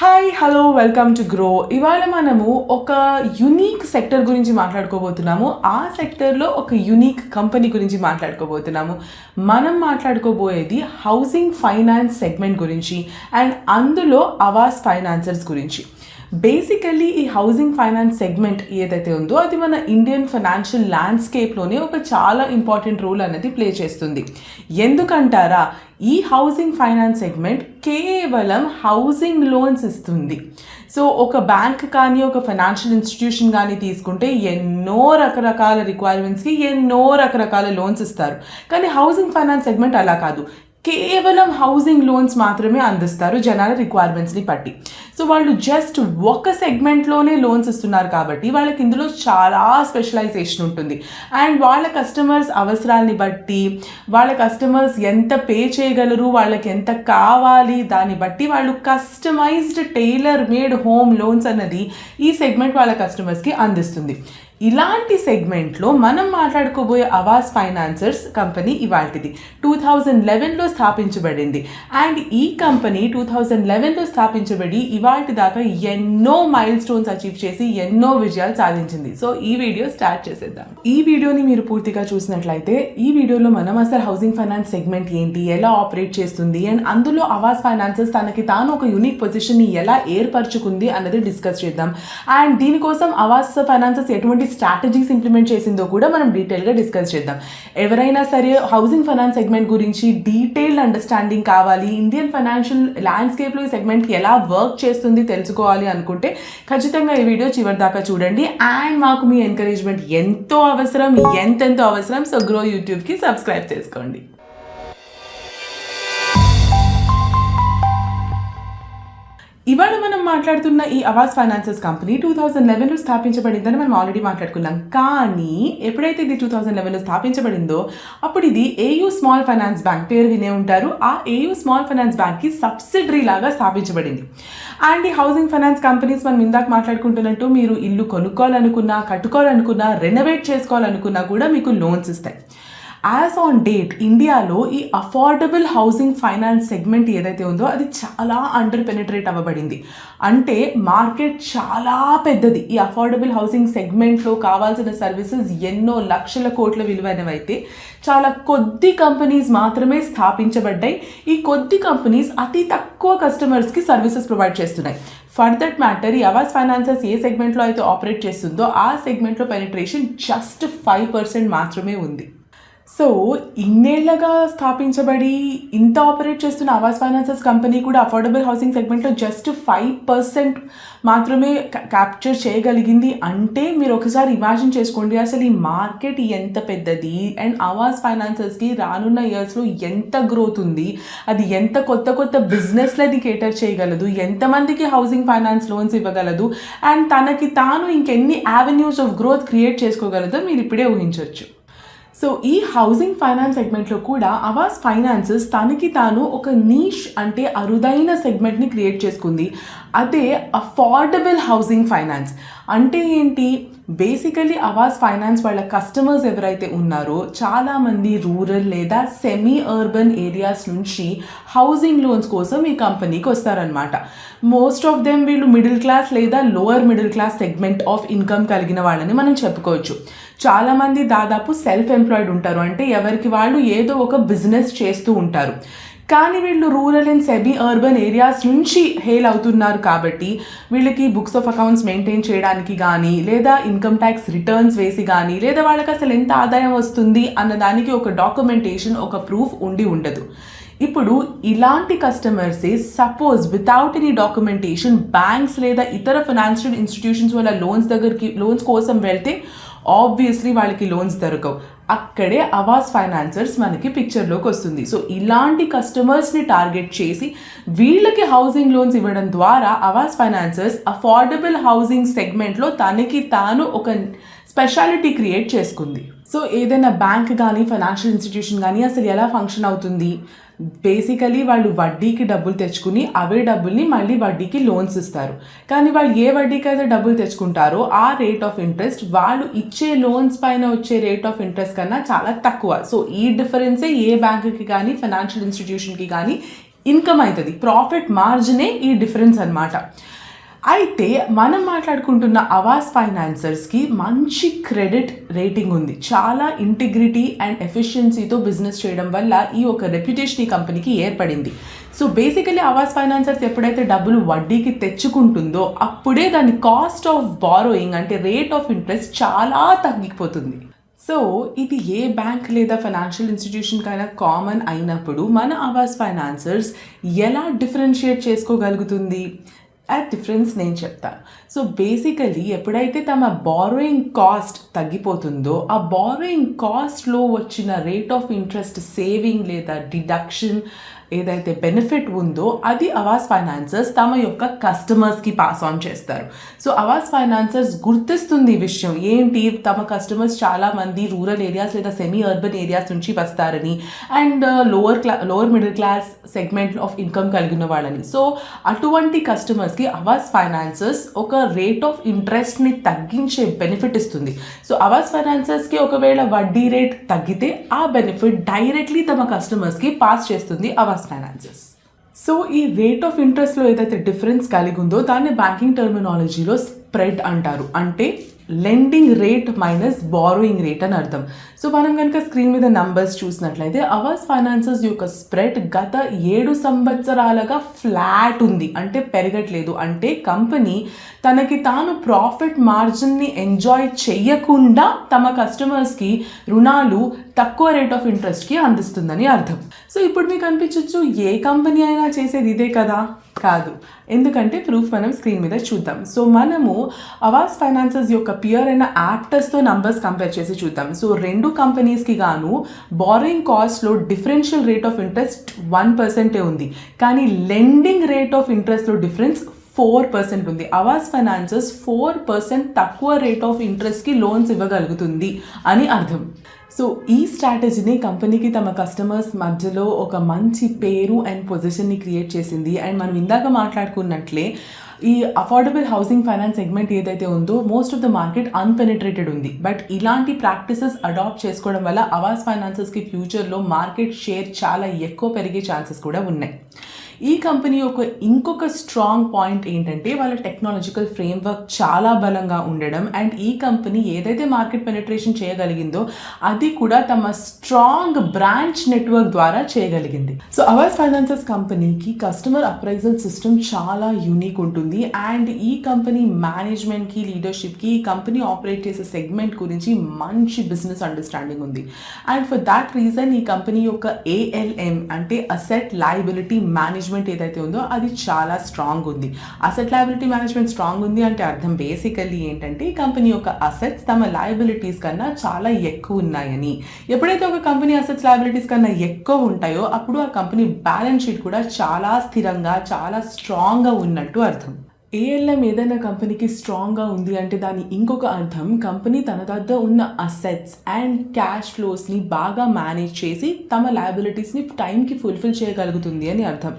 Hi hello welcome to grow. ఇవాళ మనము ఒక యునీక్ సెక్టర్ గురించి మాట్లాడుకోబోతున్నాము. ఆ సెక్టర్లో ఒక యునీక్ కంపెనీ గురించి మాట్లాడుకోబోతున్నాము. మనం మాట్లాడుకోబోయేది హౌసింగ్ ఫైనాన్స్ సెగ్మెంట్ గురించి అండ్ అందులో ఆవాస్ ఫైనాన్సర్స్ గురించి. బేసికల్లీ ఈ హౌసింగ్ ఫైనాన్స్ సెగ్మెంట్ ఏదైతే ఉందో అది మన ఇండియన్ ఫైనాన్షియల్ ల్యాండ్స్కేప్లోనే ఒక చాలా ఇంపార్టెంట్ రోల్ అనేది ప్లే చేస్తుంది. ఎందుకంటారా, ఈ హౌసింగ్ ఫైనాన్స్ సెగ్మెంట్ కేవలం హౌసింగ్ లోన్స్ ఇస్తుంది. సో ఒక బ్యాంక్ కానీ ఒక ఫైనాన్షియల్ ఇన్స్టిట్యూషన్ కానీ తీసుకుంటే ఎన్నో రకరకాల రిక్వైర్మెంట్స్కి ఎన్నో రకరకాల లోన్స్ ఇస్తారు. కానీ హౌసింగ్ ఫైనాన్స్ సెగ్మెంట్ అలా కాదు, కేవలం హౌసింగ్ లోన్స్ మాత్రమే అందిస్తారు జనాల రిక్వైర్మెంట్స్ని బట్టి. సో వాళ్ళు జస్ట్ ఒక సెగ్మెంట్లోనే లోన్స్ ఇస్తున్నారు కాబట్టి వాళ్ళకి ఇందులో చాలా స్పెషలైజేషన్ ఉంటుంది. అండ్ వాళ్ళ కస్టమర్స్ అవసరాలని బట్టి, వాళ్ళ కస్టమర్స్ ఎంత పే చేయగలరు, వాళ్ళకి ఎంత కావాలి, దాన్ని బట్టి వాళ్ళు customized tailor made home loans అన్నది ఈ సెగ్మెంట్ వాళ్ళ కస్టమర్స్కి అందిస్తుంది. ఇలాంటి సెగ్మెంట్లో మనం మాట్లాడుకోబోయే ఆవాస్ ఫైనాన్సర్స్ కంపెనీ ఇవాల్టిది 2011లో స్థాపించబడింది. అండ్ ఈ కంపెనీ 2011లో స్థాపించబడి ఇవాల్టి దాకా ఎన్నో మైల్ స్టోన్స్ అచీవ్ చేసి ఎన్నో విజయాలు సాధించింది. సో ఈ వీడియో స్టార్ట్ చేసేద్దాం. ఈ వీడియోని మీరు పూర్తిగా చూసినట్లయితే ఈ వీడియోలో మనం అసలు హౌసింగ్ ఫైనాన్స్ సెగ్మెంట్ ఏంటి, ఎలా ఆపరేట్ చేస్తుంది, అండ్ అందులో ఆవాస్ ఫైనాన్సర్స్ తనకి తాను ఒక యూనిక్ పొజిషన్ని ఎలా ఏర్పరచుకుంది అన్నది డిస్కస్ చేద్దాం. అండ్ దీనికోసం ఆవాస్ ఫైనాన్సర్స్ ఎటువంటి స్ట్రాటజీస్ ఇంప్లిమెంట్ చేసిందో కూడా మనం డీటెయిల్గా డిస్కస్ చేద్దాం. ఎవరైనా సరే హౌసింగ్ ఫైనాన్స్ సెగ్మెంట్ గురించి డీటెయిల్డ్ అండర్స్టాండింగ్ కావాలి, ఇండియన్ ఫైనాన్షియల్ ల్యాండ్స్కేప్లో ఈ సెగ్మెంట్ ఎలా వర్క్ చేస్తుంది తెలుసుకోవాలి అనుకుంటే ఖచ్చితంగా ఈ వీడియో చివరి దాకా చూడండి. అండ్ మాకు మీ ఎంకరేజ్మెంట్ ఎంతో అవసరం, ఎంతెంతో అవసరం. సో గ్రో యూట్యూబ్కి సబ్స్క్రైబ్ చేసుకోండి. ఇవాళ మనం మాట్లాడుతున్న ఈ ఆవాస్ ఫైనాన్సర్స్ కంపెనీ 2011లో స్థాపించబడిందని మనం ఆల్రెడీ మాట్లాడుకున్నాం. కానీ ఎప్పుడైతే ఇది 2011లో స్థాపించబడిందో అప్పుడు ఇది ఏయూ స్మాల్ ఫైనాన్స్ బ్యాంక్, పేరు వినే ఉంటారు, ఆ ఏయూ స్మాల్ ఫైనాన్స్ బ్యాంక్కి సబ్సిడరీ లాగా స్థాపించబడింది. అండ్ ఈ హౌసింగ్ ఫైనాన్స్ కంపెనీస్ మనం ఇందాక మాట్లాడుకుంటున్నట్టు మీరు ఇల్లు కొనుక్కోవాలనుకున్నా, కట్టుకోవాలనుకున్నా, రెనోవేట్ చేసుకోవాలనుకున్నా కూడా మీకు లోన్స్ ఇస్తాయి. యాజ్ ఆన్ డేట్ ఇండియాలో ఈ అఫోర్డబుల్ హౌసింగ్ ఫైనాన్స్ సెగ్మెంట్ ఏదైతే ఉందో అది చాలా అండర్ పెనిట్రేట్ అవ్వబడింది. అంటే మార్కెట్ చాలా పెద్దది. ఈ అఫోర్డబుల్ హౌసింగ్ సెగ్మెంట్లో కావాల్సిన సర్వీసెస్ ఎన్నో లక్షల కోట్ల విలువైనవైతే చాలా కొద్ది కంపెనీస్ మాత్రమే స్థాపించబడ్డాయి. ఈ కొద్ది కంపెనీస్ అతి తక్కువ కస్టమర్స్కి సర్వీసెస్ ప్రొవైడ్ చేస్తున్నాయి. ఫర్ దట్ మ్యాటర్ ఈ ఆవాస్ ఫైనాన్సర్స్ ఏ సెగ్మెంట్లో అయితే ఆపరేట్ చేస్తుందో ఆ సెగ్మెంట్లో పెనిట్రేషన్ జస్ట్ 5% మాత్రమే ఉంది. సో ఇన్నేళ్లగా స్థాపించబడి ఇంత ఆపరేట్ చేస్తున్న ఆవాస్ ఫైనాన్సర్స్ కంపెనీ కూడా అఫోర్డబుల్ హౌసింగ్ సెగ్మెంట్లో జస్ట్ 5% మాత్రమే క్యాప్చర్ చేయగలిగింది. అంటే మీరు ఒకసారి ఇమాజిన్ చేసుకోండి అసలు ఈ మార్కెట్ ఎంత పెద్దది అండ్ ఆవాస్ ఫైనాన్సర్స్కి రానున్న ఇయర్స్లో ఎంత గ్రోత్ ఉంది, అది ఎంత కొత్త కొత్త బిజినెస్లని కేటర్ చేయగలదు, ఎంతమందికి హౌసింగ్ ఫైనాన్స్ లోన్స్ ఇవ్వగలదు, అండ్ తనకి తాను ఇంకెన్ని యావెన్యూస్ ఆఫ్ గ్రోత్ క్రియేట్ చేసుకోగలదో మీరు ఇప్పుడే ఊహించవచ్చు. సో ఈ హౌసింగ్ ఫైనాన్స్ సెగ్మెంట్లో కూడా ఆవాస్ ఫైనాన్సెస్ తనకి తాను ఒక నీష్ అంటే అరుదైన సెగ్మెంట్ని క్రియేట్ చేసుకుంది. అదే అఫోర్డబుల్ హౌసింగ్ ఫైనాన్స్. అంటే ఏంటి, బేసికలీ ఆవాస్ ఫైనాన్స్ వాళ్ళ కస్టమర్స్ ఎవరైతే ఉన్నారో చాలామంది రూరల్ లేదా సెమీ అర్బన్ ఏరియాస్ నుంచి హౌసింగ్ లోన్స్ కోసం ఈ కంపెనీకి వస్తారనమాట. మోస్ట్ ఆఫ్ దెమ్ వీళ్ళు మిడిల్ క్లాస్ లేదా lower middle class segment of income కలిగిన వాళ్ళని మనం చెప్పుకోవచ్చు. చాలామంది దాదాపు సెల్ఫ్ ఎంప్లాయిడ్ ఉంటారు, అంటే ఎవరికి వాళ్ళు ఏదో ఒక బిజినెస్ చేస్తూ ఉంటారు. కానీ వీళ్ళు rural and semi urban areas నుంచి హేల్ అవుతున్నారు కాబట్టి వీళ్ళకి బుక్స్ ఆఫ్ అకౌంట్స్ మెయింటైన్ చేయడానికి కానీ, లేదా ఇన్కమ్ ట్యాక్స్ రిటర్న్స్ వేసి కానీ, లేదా వాళ్ళకి అసలు ఎంత ఆదాయం వస్తుంది అన్నదానికి ఒక డాక్యుమెంటేషన్, ఒక ప్రూఫ్ ఉండదు. ఇప్పుడు ఇలాంటి కస్టమర్సే suppose without any documentation banks లేదా ఇతర ఫైనాన్షియల్ ఇన్స్టిట్యూషన్స్ వాళ్ళ లోన్స్ కోసం వెళ్తే ఆబ్వియస్లీ వాళ్ళకి లోన్స్ దొరకవు. అక్కడే ఆవాస్ ఫైనాన్సర్స్ మనకి పిక్చర్లోకి వస్తుంది. సో ఇలాంటి కస్టమర్స్ని టార్గెట్ చేసి వీళ్ళకి హౌసింగ్ లోన్స్ ఇవ్వడం ద్వారా ఆవాస్ ఫైనాన్సర్స్ అఫోర్డబుల్ హౌసింగ్ సెగ్మెంట్లో తనకి తాను ఒక స్పెషాలిటీ క్రియేట్ చేసుకుంది. సో ఏదైనా బ్యాంక్ కానీ ఫైనాన్షియల్ ఇన్స్టిట్యూషన్ కానీ అసలు ఎలా ఫంక్షన్ అవుతుంది, బేసికలీ వాళ్ళు వడ్డీకి డబ్బులు తెచ్చుకుని అవే డబ్బుల్ని మళ్ళీ వడ్డీకి లోన్స్ ఇస్తారు. కానీ వాళ్ళు ఏ వడ్డీకి అయితే డబ్బులు తెచ్చుకుంటారో ఆ రేట్ ఆఫ్ ఇంట్రెస్ట్ వాళ్ళు ఇచ్చే లోన్స్ పైన వచ్చే రేట్ ఆఫ్ ఇంట్రెస్ట్ కన్నా చాలా తక్కువ. సో ఈ డిఫరెన్సే ఏ బ్యాంకుకి కానీ ఫైనాన్షియల్ ఇన్స్టిట్యూషన్కి కానీ ఇన్కమ్ అవుతుంది, ప్రాఫిట్ మార్జినే ఈ డిఫరెన్స్ అన్నమాట. అయితే మనం మాట్లాడుకుంటున్న అవాస్ ఫైనాన్సర్స్కి మంచి క్రెడిట్ రేటింగ్ ఉంది, చాలా ఇంటిగ్రిటీ అండ్ ఎఫిషియన్సీతో బిజినెస్ చేయడం వల్ల ఈ ఒక రెప్యుటేషన్ ఈ కంపెనీకి ఏర్పడింది. సో బేసికలీ అవాస్ ఫైనాన్సర్స్ ఎప్పుడైతే డబ్బులు వడ్డీకి తెచ్చుకుంటుందో అప్పుడే దాని కాస్ట్ ఆఫ్ బారోయింగ్ అంటే రేట్ ఆఫ్ ఇంట్రెస్ట్ చాలా తగ్గిపోతుంది. సో ఇది ఏ బ్యాంక్ లేదా ఫైనాన్షియల్ ఇన్స్టిట్యూషన్కైనా కామన్ అయినప్పుడు మన అవాస్ ఫైనాన్సర్స్ ఎలా డిఫరెన్షియేట్ చేసుకోగలుగుతుంది? ఆ డిఫరెన్స్ నేను చెప్తాను. సో బేసికలీ ఎప్పుడైతే తమ బారోయింగ్ కాస్ట్ తగ్గిపోతుందో ఆ బారోయింగ్ కాస్ట్లో వచ్చిన రేట్ ఆఫ్ ఇంట్రెస్ట్ సేవింగ్ లేదా డిడక్షన్ ఏదైతే బెనిఫిట్ ఉందో అది అవాస్ ఫైనాన్సర్స్ తమ యొక్క కస్టమర్స్కి పాస్ ఆన్ చేస్తారు. సో అవాస్ ఫైనాన్సర్స్ గుర్తిస్తుంది ఈ విషయం ఏంటి, తమ కస్టమర్స్ చాలామంది రూరల్ ఏరియాస్ లేదా సెమీ అర్బన్ ఏరియాస్ నుంచి వస్తారని and lower middle class segment of income కలిగిన వాళ్ళని. సో అటువంటి కస్టమర్స్కి అవాస్ ఫైనాన్సర్స్ ఒక రేట్ ఆఫ్ ఇంట్రెస్ట్ని తగ్గించే బెనిఫిట్ ఇస్తుంది. సో అవాస్ ఫైనాన్సర్స్కి ఒకవేళ వడ్డీ రేట్ తగ్గితే ఆ బెనిఫిట్ డైరెక్ట్లీ తమ కస్టమర్స్కి పాస్ చేస్తుంది అవాస్ ఫైనాన్సర్స్. సో ఈ రేట్ ఆఫ్ ఇంట్రెస్ట్లో ఏదైతే డిఫరెన్స్ కలిగి ఉందో దాన్ని బ్యాంకింగ్ టర్మినాలజీలో స్ప్రెడ్ అంటారు, అంటే lending rate minus borrowing rate అని అర్థం. సో మనం కనుక స్క్రీన్ మీద నంబర్స్ చూసినట్లయితే అవాస్ ఫైనాన్సర్స్ యొక్క స్ప్రెడ్ గత 7 సంవత్సరాలుగా ఫ్లాట్ ఉంది, అంటే పెరగట్లేదు. అంటే కంపెనీ తనకి తాను ప్రాఫిట్ మార్జిన్ని ఎంజాయ్ చెయ్యకుండా తమ కస్టమర్స్కి రుణాలు తక్కువ రేట్ ఆఫ్ ఇంట్రెస్ట్కి అందిస్తుందని అర్థం. సో ఇప్పుడు మీకు అనిపించవచ్చు ఏ కంపెనీ అయినా చేసేది ఇదే కదా? కాదు, ఎందుకంటే ప్రూఫ్ మనం స్క్రీన్ మీద చూద్దాం. సో మనము అవాస్ ఫైనాన్సర్స్ యొక్క పియర్ అయిన యాక్టర్స్తో నంబర్స్ కంపేర్ చేసి చూద్దాం. సో రెండు కంపెనీస్కి గాను బారోయింగ్ కాస్ట్లో డిఫరెన్షియల్ రేట్ ఆఫ్ ఇంట్రెస్ట్ 1% ఉంది, కానీ లెండింగ్ రేట్ ఆఫ్ ఇంట్రెస్ట్లో డిఫరెన్స్ 4% ఉంది. అవాస్ ఫైనాన్సర్స్ 4% తక్కువ రేట్ ఆఫ్ ఇంట్రెస్ట్కి లోన్స్ ఇవ్వగలుగుతుంది అని అర్థం. సో ఈ స్ట్రాటజీని కంపెనీకి తమ కస్టమర్స్ మధ్యలో ఒక మంచి పేరు అండ్ పొజిషన్ని క్రియేట్ చేసింది. అండ్ మనం ఇందాక మాట్లాడుకున్నట్లే ఈ అఫోర్డబుల్ హౌసింగ్ ఫైనాన్స్ సెగ్మెంట్ ఏదైతే ఉందో మోస్ట్ ఆఫ్ ద మార్కెట్ అన్పెనిట్రేటెడ్ ఉంది. బట్ ఇలాంటి ప్రాక్టీసెస్ అడాప్ట్ చేసుకోవడం వల్ల అవాస్ ఫైనాన్సర్స్కి ఫ్యూచర్లో మార్కెట్ షేర్ చాలా ఎక్కువ పెరిగే ఛాన్సెస్ కూడా ఉన్నాయి. ఈ కంపెనీ యొక్క ఇంకొక స్ట్రాంగ్ పాయింట్ ఏంటంటే వాళ్ళ టెక్నాలజికల్ ఫ్రేమ్వర్క్ చాలా బలంగా ఉండడం. అండ్ ఈ కంపెనీ ఏదైతే మార్కెట్ పెనిట్రేషన్ చేయగలిగిందో అది కూడా తమ స్ట్రాంగ్ బ్రాంచ్ నెట్వర్క్ ద్వారా చేయగలిగింది. సో అవాస్ ఫైనాన్సర్స్ కంపెనీకి కస్టమర్ అప్రైజల్ సిస్టమ్ చాలా యూనిక్ ఉంటుంది. అండ్ ఈ కంపెనీ మేనేజ్మెంట్కి లీడర్షిప్కి ఈ కంపెనీ ఆపరేట్ చేసే సెగ్మెంట్ గురించి మంచి బిజినెస్ అండర్స్టాండింగ్ ఉంది. అండ్ ఫర్ దాట్ రీజన్ ఈ కంపెనీ యొక్క ALM అంటే అసెట్ లయబిలిటీ మేనేజ్మెంట్ ఏదైతే ఉందో అది చాలా స్ట్రాంగ్ ఉంది. అసెట్ లయబిలిటీ మేనేజ్మెంట్ స్ట్రాంగ్ ఉంది అంటే అర్థం బేసికల్లీ ఏంటంటే ఈ కంపెనీ యొక్క అసెట్స్ తమ లయబిలిటీస్ కన్నా చాలా ఎక్కువ ఉన్నాయని. ఎప్పుడైతే ఒక కంపెనీ అసెట్స్ లయబిలిటీస్ కన్నా ఎక్కువ ఉంటాయో అప్పుడు ఆ కంపెనీ బ్యాలెన్స్ షీట్ కూడా చాలా స్థిరంగా చాలా స్ట్రాంగ్గా ఉన్నట్టు అర్థం. ALM ఏదైనా కంపెనీకి స్ట్రాంగ్గా ఉంది అంటే దాని ఇంకొక అర్థం కంపెనీ తన దగ్గర ఉన్న అసెట్స్ అండ్ క్యాష్ ఫ్లోస్ని బాగా మేనేజ్ చేసి తమ లయబిలిటీస్ని టైంకి ఫుల్ఫిల్ చేయగలుగుతుంది అని అర్థం.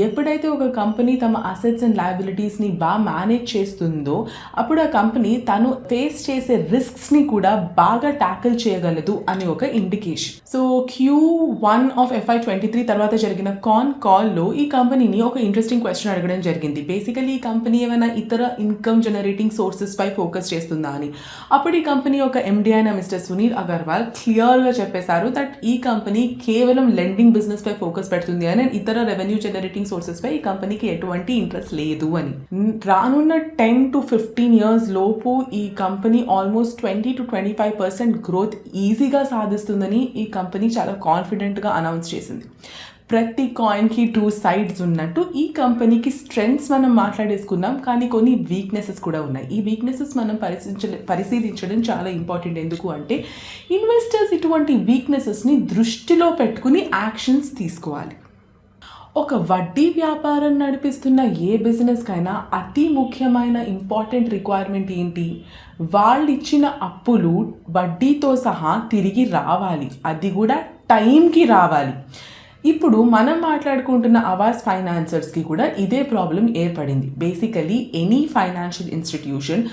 ఎప్పుడైతే ఒక కంపెనీ తమ అసెట్స్ అండ్ లయబిలిటీస్ని బాగా మేనేజ్ చేస్తుందో అప్పుడు ఆ కంపెనీ తను ఫేస్ చేసే రిస్క్స్ని కూడా బాగా ట్యాకిల్ చేయగలదు అని ఒక indication. So Q1 of FY23 తర్వాత జరిగిన కాల్లో ఈ కంపెనీని ఒక ఇంట్రెస్టింగ్ క్వశ్చన్ అడగడం జరిగింది. బేసికలీ ఈ కంపెనీ ఏమైనా ఇతర ఇన్కమ్ జనరేటింగ్ సోర్సెస్ పై ఫోకస్ చేస్తుందా అని. అప్పుడు ఈ కంపెనీ యొక్క MD అయిన మిస్టర్ సునీల్ అగర్వాల్ క్లియర్గా చెప్పేశారు దట్ ఈ కంపెనీ కేవలం లెండింగ్ బిజినెస్ పై ఫోకస్ పెడుతుంది అని, ఇతర రెవెన్యూ జనరేటింగ్ సోర్సెస్ పై ఈ కంపెనీకి ఎటువంటి ఇంట్రెస్ట్ లేదు అని. రానున్న 10 to 15 years లోపు ఈ కంపెనీ ఆల్మోస్ట్ 20 to 25% గ్రోత్ ఈజీగా సాధిస్తుందని ఈ కంపెనీ చాలా కాన్ఫిడెంట్గా అనౌన్స్ చేసింది. ప్రతి కాయిన్కి 2 sides ఉన్నట్టు ఈ కంపెనీకి స్ట్రెంగ్స్ మనం మాట్లాడేసుకున్నాం, కానీ కొన్ని వీక్నెసెస్ కూడా ఉన్నాయి. ఈ వీక్నెసెస్ మనం పరిశీలించడం చాలా ఇంపార్టెంట్. ఎందుకు అంటే ఇన్వెస్టర్స్ ఇటువంటి వీక్నెసెస్ని దృష్టిలో పెట్టుకుని యాక్షన్స్ తీసుకోవాలి. ఒక వడ్డీ వ్యాపారం నడిపిస్తున్న ఏ బిజినెస్కైనా అతి ముఖ్యమైన ఇంపార్టెంట్ రిక్వైర్మెంట్ ఏంటి? వాళ్ళు ఇచ్చిన అప్పులు వడ్డీతో సహా తిరిగి రావాలి, అది కూడా టైంకి రావాలి. ఇప్పుడు మనం మాట్లాడుకుంటున్న ఆవాస్ ఫైనాన్సర్స్కి కూడా ఇదే ప్రాబ్లం ఏర్పడింది. Basically any financial institution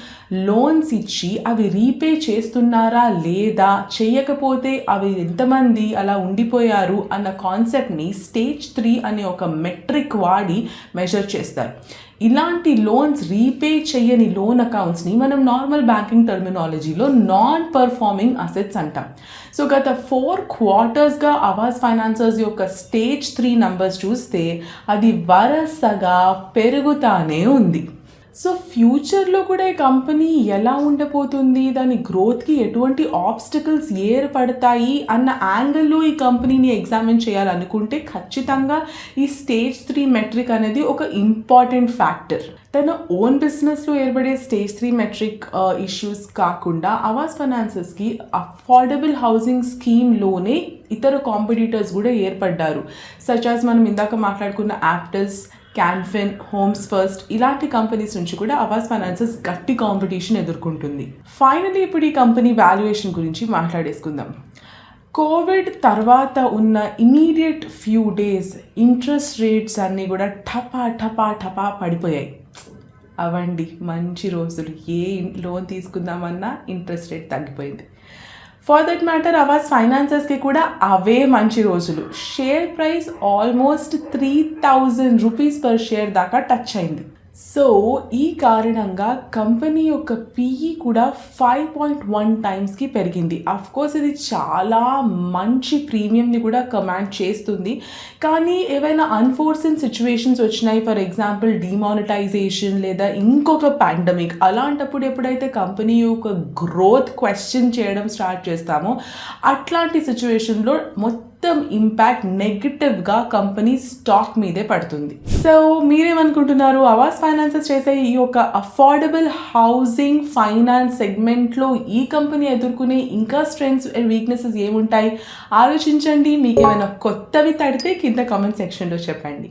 loans ఇచ్చి అవి రీపే చేస్తున్నారా లేదా, చేయకపోతే అవి ఎంతమంది అలా ఉండిపోయారు అన్న కాన్సెప్ట్ని స్టేజ్ 3 అనే ఒక మెట్రిక్ వాడి మెజర్ చేస్తారు. ఇలాంటి లోన్స్ రీపే చేయని లోన్ అకౌంట్స్ని మనం నార్మల్ బ్యాంకింగ్ టర్మినాలజీలో నాన్ పర్ఫార్మింగ్ అసెట్స్ అంటాం. సో గత 4 క్వార్టర్స్గా ఆవాస్ ఫైనాన్సర్స్ యొక్క స్టేజ్ 3 నంబర్స్ చూస్తే అది వరుసగా పెరుగుతానే ఉంది. సో ఫ్యూచర్లో కూడా ఈ కంపెనీ ఎలా ఉండబోతుంది, దాని గ్రోత్కి ఎటువంటి ఆబ్స్టికల్స్ ఏర్పడతాయి అన్న యాంగిల్లో ఈ కంపెనీని ఎగ్జామిన్ చేయాలనుకుంటే ఖచ్చితంగా ఈ స్టేజ్ 3 మెట్రిక్ అనేది ఒక ఇంపార్టెంట్ ఫ్యాక్టర్. తన ఓన్ బిజినెస్లో ఏర్పడే స్టేజ్ 3 మెట్రిక్ ఇష్యూస్ కాకుండా ఆవాస్ ఫైనాన్సెస్కి అఫోర్డబుల్ హౌసింగ్ స్కీమ్లోనే ఇతర కాంపిటీటర్స్ కూడా ఏర్పడ్డారు. సచ్ యాజ్ మనం ఇందాక మాట్లాడుకున్న యాప్టస్, క్యాన్ఫిన్, హోమ్స్ ఫస్ట్ ఇలాంటి కంపెనీస్ నుంచి కూడా ఆవాస్ ఫైనాన్సెస్ గట్టి కాంపిటీషన్ ఎదుర్కొంటుంది. ఫైనలీ ఇప్పుడు ఈ కంపెనీ వాల్యుయేషన్ గురించి మాట్లాడేసుకుందాం. కోవిడ్ తర్వాత ఉన్న immediate few days interest rates అన్నీ కూడా టపా పడిపోయాయి. అవండి మంచి రోజులు. ఏ లోన్ తీసుకుందామన్నా ఇంట్రెస్ట్ రేట్ తగ్గిపోయింది. ఫర్ దట్ మ్యాటర్ ఆవాస్ ఫైనాన్సెస్కి కూడా అవే మంచి రోజులు. Share price almost 3000 rupees per share దాకా టచ్ అయింది. సో ఈ కారణంగా కంపెనీ యొక్క పిఈ కూడా 5.1 టైమ్స్కి పెరిగింది. అఫ్కోర్స్ ఇది చాలా మంచి ప్రీమియంని కూడా కమాండ్ చేస్తుంది. కానీ ఏవైనా అన్ఫోర్సిన్ సిచ్యువేషన్స్ వచ్చినాయి, ఫర్ ఎగ్జాంపుల్ డిమానిటైజేషన్ లేదా ఇంకొక పాండమిక్, అలాంటప్పుడు ఎప్పుడైతే కంపెనీ యొక్క గ్రోత్ క్వశ్చన్ చేయడం స్టార్ట్ చేస్తామో అట్లాంటి సిచ్యువేషన్లో మొత్తం ఇంపాక్ట్ నెగటివ్గా కంపెనీ స్టాక్ మీదే పడుతుంది. సో మీరేమనుకుంటున్నారు? ఆవాస్ ఫైనాన్సెస్ చేసే ఈ యొక్క అఫోర్డబుల్ హౌసింగ్ ఫైనాన్స్ సెగ్మెంట్లో ఈ కంపెనీ ఎదుర్కొనే ఇంకా స్ట్రెంగ్స్ అండ్ వీక్నెసెస్ ఏముంటాయి ఆలోచించండి. మీకు ఏమైనా కొత్తవి తడితే కింద కామెంట్ సెక్షన్లో చెప్పండి.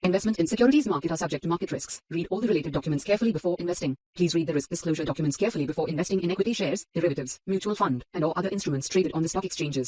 Investment in securities market are subject to market risks. Read all the related documents carefully before investing. Please read the risk disclosure documents carefully before investing in equity shares, derivatives, mutual fund, and or other instruments traded on the stock exchanges.